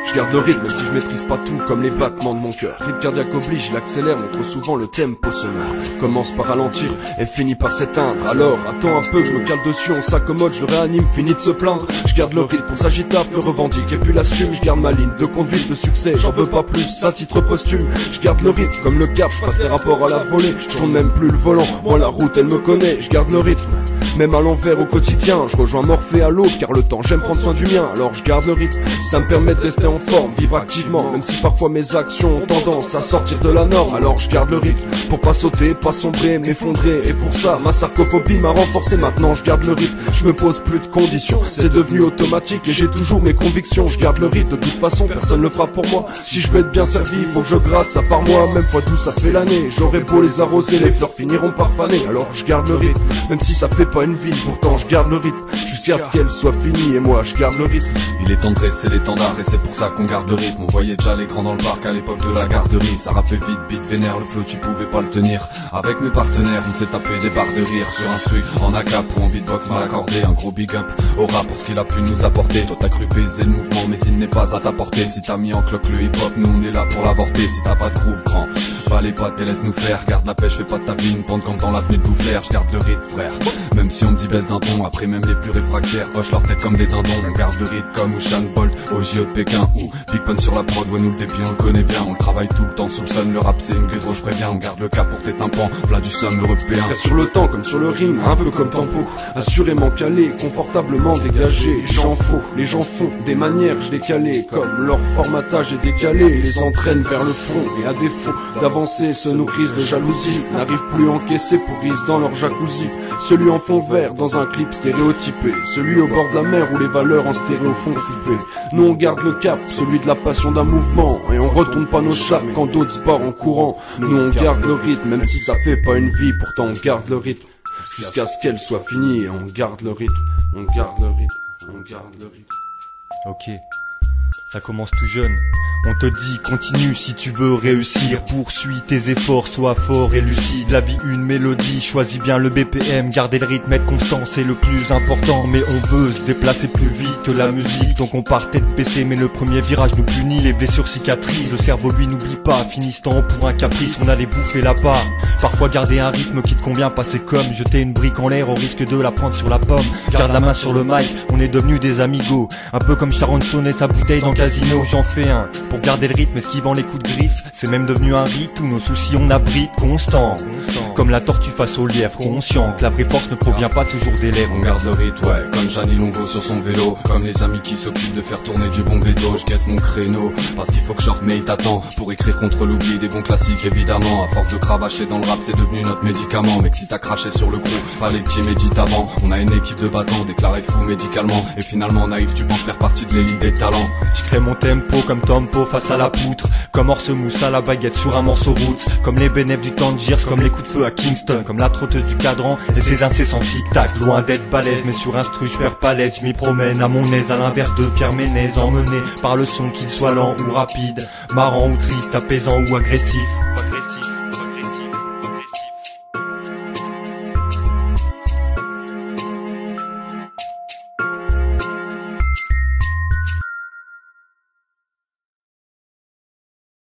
Je garde le rythme même si je maîtrise pas tout, comme les battements de mon cœur. Rythme cardiaque oblige, il accélère, montre souvent le tempo sonore. Commence par ralentir et finit par s'éteindre. Alors attends un peu que je me cale dessus, on s'accommode, je le réanime, finit de se plaindre. Je garde le rythme pour s'agiter, le revendique et puis l'assume. Je garde ma ligne de conduite, de succès, j'en veux pas plus, à titre posthume. Je garde le rythme comme le cap, je passe les rapports à la volée. Je tourne même plus le volant, moi la route elle me connaît. Je garde le rythme, même à l'envers au quotidien. Je rejoins Morphée à l'eau car le temps j'aime prendre soin du mien. Alors je garde le rythme, ça me permet de rester en forme, vivre activement, même si parfois mes actions ont tendance à sortir de la norme. Alors je garde le rythme, pour pas sauter, pas sombrer, m'effondrer. Et pour ça, ma sarcophobie m'a renforcé. Maintenant je garde le rythme, je me pose plus de conditions. C'est devenu automatique et j'ai toujours mes convictions. Je garde le rythme, de toute façon personne le fera pour moi. Si je veux être bien servi, faut que je gratte ça par moi. Même fois tout ça fait l'année, j'aurais beau les arroser, les fleurs finiront par faner. Alors je garde le rythme, même si ça fait pas une vie. Pourtant je garde le rythme, jusqu'à ce qu'elle soit finie. Et moi je garde le rythme. Il est temps de dresser l'étendard et c'est pour ça qu'on garde le rythme. On voyait déjà l'écran dans le parc à l'époque de la garderie. Ça rappait vite, vite, vénère, le flow tu pouvais pas le tenir. Avec mes partenaires on s'est tapé des barres de rire sur un truc en ACAP ou en beatbox mal accordé. Un gros big up au rap pour ce qu'il a pu nous apporter. Toi t'as cru baiser le mouvement mais il n'est pas à ta portée. Si t'as mis en cloque le hip hop, nous on est là pour l'avorter. Si t'as pas de groove grand, pas les pattes et laisse nous faire. Garde la pêche, fais pas de ta vie une pente comme dans l'avenue de Boufflers. Je garde le rythme frère, même si on me dit baisse d'un ton. Après même les plus réfractaires hoche leur tête comme des dindons. On garde le rythme comme Usain Bolt au JO de Pékin ou Big Pun sur la prod. Ouais nous le débit on le connaît bien, on le travaille tout le temps sous le sun. Le rap c'est une gueule, je préviens. On garde le cap pour tes tympans, plat du somme européen. Reste sur le temps comme sur le ring, un peu comme tempo. Assurément calé, confortablement dégagé. J'en faux, les gens font des manières, je décalé. Comme leur formatage est décalé, les entraîne vers le front. Et à défaut d'avancer, se nourrissent de jalousie. N'arrivent plus à encaisser, pourrissent dans leur jacuzzi. Celui en fond vert dans un clip stéréotypé. Celui au bord de la mer où les valeurs en stéréo font flipper. Nous on garde le cap, celui de la passion d'un mouvement. Et on retourne pas nos sacs quand d'autres se barrent en courant. Nous on garde le rythme, même si ça fait pas une vie. Pourtant on garde le rythme, jusqu'à ce qu'elle soit finie. Et on garde le rythme, on garde le rythme, on garde le rythme. Ok, ça commence tout jeune. On te dit continue si tu veux réussir. Poursuis tes efforts, sois fort et lucide. La vie une mélodie, choisis bien le BPM. Garder le rythme, être constant, c'est le plus important. Mais on veut se déplacer plus vite que la musique. Donc on part tête baissée, mais le premier virage nous punit. Les blessures cicatrisent, le cerveau lui n'oublie pas. Finissant pour un caprice, on allait bouffer la part. Parfois garder un rythme qui te convient pas, c'est comme jeter une brique en l'air au risque de la prendre sur la pomme. Garde la main sur le mic, on est devenus des amigos. Un peu comme Sharon Stone et sa bouteille dans Casino. J'en fais un pour garder le rythme, esquivant les coups de griffe. C'est même devenu un rite, tous nos soucis on abrite constant. Comme la tortue face au lièvre, conscient que la vraie force ne provient pas toujours des lèvres. On garde le rythme, ouais, comme Gianni Longo sur son vélo. Comme les amis qui s'occupent de faire tourner du bon bédo. Je guette mon créneau, parce qu'il faut que je mais il t'attend. Pour écrire contre l'oubli des bons classiques évidemment. À force de cravacher dans le rap c'est devenu notre médicament. Mais que si t'as craché sur le groupe, fallait que t'y médites avant. On a une équipe de battants déclarés fous médicalement. Et finalement naïf tu penses faire partie de l'élite des talents. Je crée mon tempo comme Tempo face à la poutre. Comme Orse Mousse à la baguette sur un morceau roots. Comme les bénéfices du Tangiers, comme les coups de feu à Kingston. Comme la trotteuse du cadran et ses incessants tic-tac. Loin d'être balèze mais sur instru je perds pas l'aise. Je m'y promène à mon aise à l'inverse de Pierre Ménez. Emmené par le son qu'il soit lent ou rapide, marrant ou triste, apaisant ou agressif.